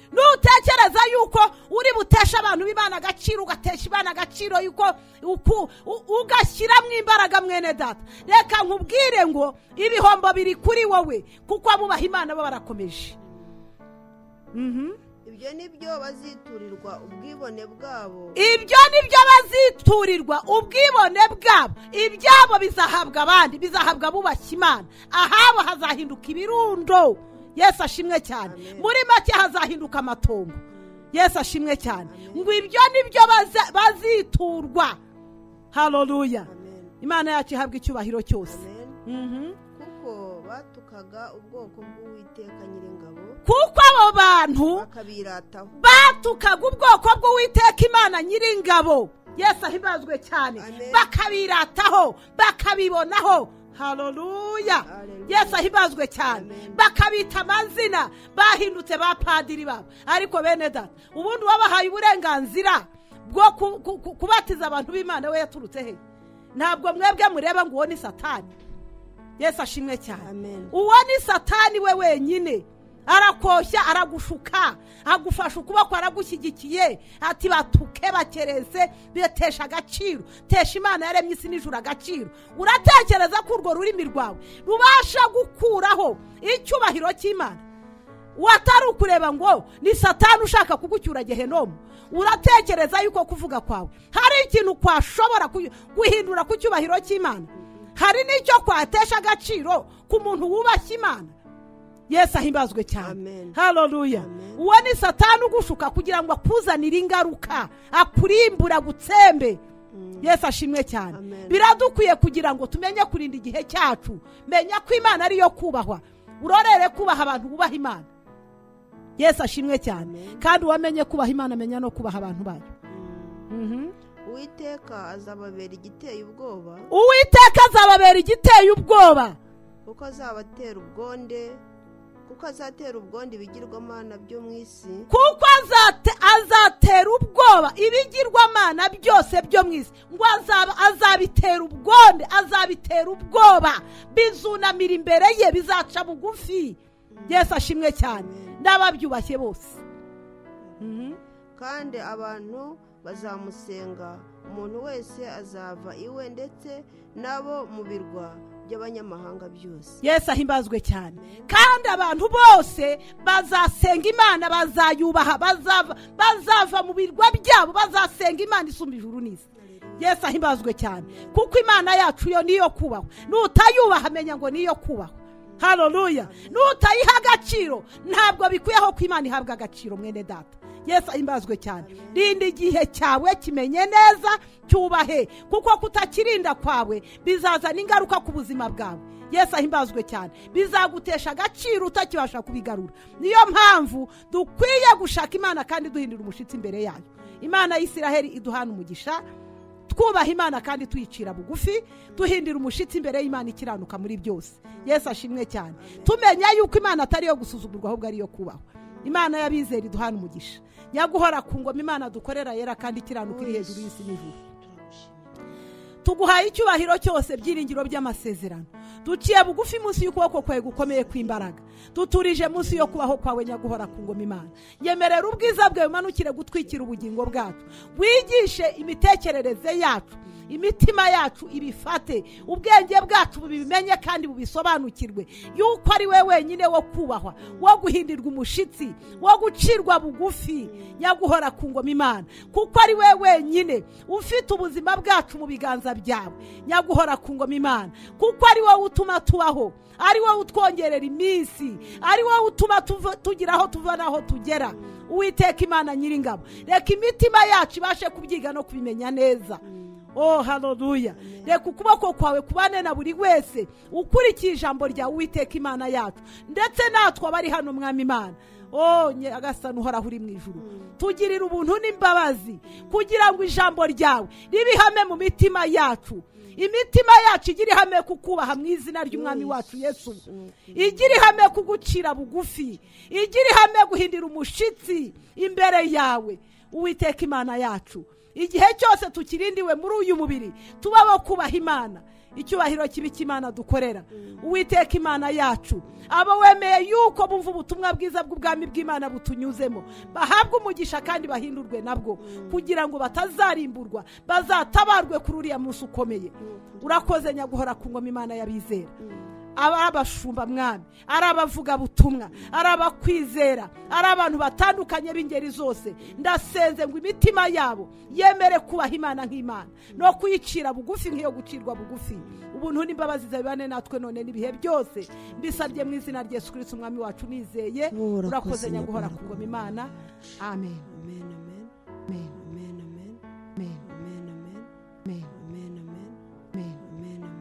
Nutekereza yuko uri butesha abantu b'Imana agaciro, ugatesha Imana agaciro, yuko ugashyiramo imbaraga mwene data, reka nkubwire ngo ibihombo biri kuri wowe, kuko abubaha Imana bo barakomeje.
ibyo nibyo baziturirwa ubwibone bwabo,
ibyo nibyo baziturirwa ubwibone bwabo. Ibyabo bizahabwa abandi, bizahabwa abubashye Imana, ahabo hazahinduka ibirundo. Yesu ashimwe cyane. Muri make hazahinduka amatongo. Yesu ashimwe cyane. Ngo ibyo nibyo baziturwa. Haleluya. Imana yacu ihabwa icyubahiro cyose.
kuko batukaga ubwoko bw'Uwiteka Nyiringabo,
kuko abo bantu
bakabirataho,
batukaga ubwoko bw'Uwiteka Imana Nyiringabo. Yesu ahimbazwe cyane. Bakabirataho, bakabibonaho. Haleluya. Yesu ahimbazwe cyane. Bakabita amazina, bahindutse ba padiri babo. Ariko bene data, ubundi wabahaye uburenganzira bwo kubatiza abantu b'Imana, we yaturutse he? Ntabwo mwebwe mureba ngo uwo ni Satani. Yesu ashimwe cyane. Uwo ni Satani we wenyine, arakoshya, aragushuka, agufasha ukuboko, aragushyigikiye, ati batuke bakereze, betesha agaciro. Tesha Imana yaremye isi n'ijuru agaciro. Uratekereza ko urwo rurimi rwawe rubasha gukuraho icyubahiro cy'Imana? Watari ukureba ngo ni Satani ushaka kugucyura Gehenomu. Uratekereza yuko kuvuga kwawe hari ikintu kwashobora guhindura ku cyubahiro cy'Imana? Hari n'icyo kwatesha agaciro ku muntu wubashye Imana? Yesu ahimbazwe cyane. Haleluya. Uwo ni Satani ugushuka kugira ngo akuzanire ingaruka, akurimbura, gutsembe. Yesu ashimwe cyane. Biradukwiye kugira ngo tumenye kurinda igihe cyacu, menya ko Imana ariyo kubahwa, urorere kubaha abantu bubaha Imana. Yesu ashimwe cyane. Kandi wamenye kubaha Imana, menya no kubaha abantu bayo.
Uwiteka azababera igiteye ubwoba,
Uwiteka azababera igiteye ubwoba,
kuko azatera ubwoba ibigirwamana byo mu isi,
kuko azatera ubwoba ibigirwamana byose byo mu isi. Ngo azabitera ubwoba, bizunamira imbere ye, bizaca bugufi. Yesu ashimwe cyane. N'ababyubashye bose.
kandi abantu bazamusenga, umuntu wese azava iwe, ndetse nabo mu birwa by'abanyamahanga byose.
Yesu ahimbazwe cyane. Kandi abantu bose bazasenga Imana, bazayubaha, bazava mu birwa byabo, bazasenga Imana isumba ijuru n'isi. Yesu ahimbazwe cyane, kuko Imana yacu yo niyo kubahwa. Nutayubaha menya ngo niyo kubahwa. Haleluya. Nutayiha agaciro, ntabwo bikwiyeho ko Imana ihabwa agaciro mwene data. Yesu ahimbazwe cyane. Rinda igihe cyawe kimenye neza, cyubahe, kuko kutakirinda kwawe bizazana ingaruka ku buzima bwawe. Yesu ahimbazwe cyane. Bizagutesha agaciro utakibasha kubigarura. Niyo mpamvu dukwiye gushaka Imana kandi duhindura umushitsi imbere yayo. Imana y'Isiraheli iduhana umugisha, twubaha Imana kandi tuyicira bugufi, duhindira umushitsi imbere y'Imana ikiranuka muri byose. Yesu ashimwe cyane. Tumenya yuko Imana atari yo gusuzugurwa, ahubwo ari yo kubahwa. Imana y'abizera iduhana umugisha. Nyaguhora ku ngoma Imana dukorera yera kandi ikiranuka iri hejuru y'isi n'ijuru. Tuguhaye icyubahiro cyose, byiringiro by'amasezerano. Duciye bugufi munsi y'ukuboko kwawe gukomeye kw'imbaraga. Duturije munsi yo kubaho kwawe Nyaguhora ku ngoma Imana. Yemerera ubwiza bwawe manukire gutwikira ubugingo bwacu. Wigishe imitekerereze yacu, imitima yacu ibifate, ubwenge bwacu bubimenye kandi bubisobanukirwe yuko ari we wenyine wo kubahwa, wo guhindirwa umushitsi, wo gucirwa bugufi. Nyaguhora ku ngoma Imana, kuko ari we wenyine ufite ubuzima bwacu mu biganza byawe. Nyaguhora ku ngoma Imana, kuko ari wowe utuma tubaho, ari wowe utwongerera iminsi, ari wowe utuma tugira aho tuva naho tugera. Uwiteka Imana Nyiringabo, reka imitima yacu ibashe kubyiga no kubimenya neza. Oh, haleluya. Reka ukuboko kwawe kubane na buri wese ukurikiye ijambo rya Uwiteka Imana yacu, ndetse natwe abari hano Mwami Imana. Oh, Nyagasani uhoraho uri mu ijuru, tugirira ubuntu n'imbabazi kugira ngo ijambo ryawe ribe ihame mu mitima yacu. Imitima yacu igira ihame kukubaha mu izina ry'Umwami wacu Yesu. Igira ihame kugucira bugufi, igira ihame guhindira umushitsi imbere yawe Uwiteka Imana yacu. Igihe cyose tukirindiwe muri uyu mubiri, tubabo kubaha Imana. Icyubahiro kibi cy'Imana dukorera Uwiteka Imana yacu. Abo wemeye yuko bumva ubutumwa bwiza bw'ubwami bw'Imana butunyuzemo, bahabwa umugisha kandi bahindurwe nabwo, kugira ngo batazarimburwa, bazatabarwe kuri uriya munsi ukomeye. Urakoze Nyaguhora ku ngoma Imana y'abizera. Abashumba Mwami, ari abavuga butumwa, ari abakwizera, ari abantu batandukanye b'ingeri zose, ndasenze ngo imitima yabo yemere kubaha Imana nk'Imana no kuyicira bugufi nk'iyo gucirwa bugufi. Ubuntu n'imbabazi zabane natwe none n'ibihe byose, mbisabye mu izina rya Yesu Kristo Umwami wacu nizeye. Urakoze Nyaguhora ku ngoma Imana. Amen.
Amen.
Amen.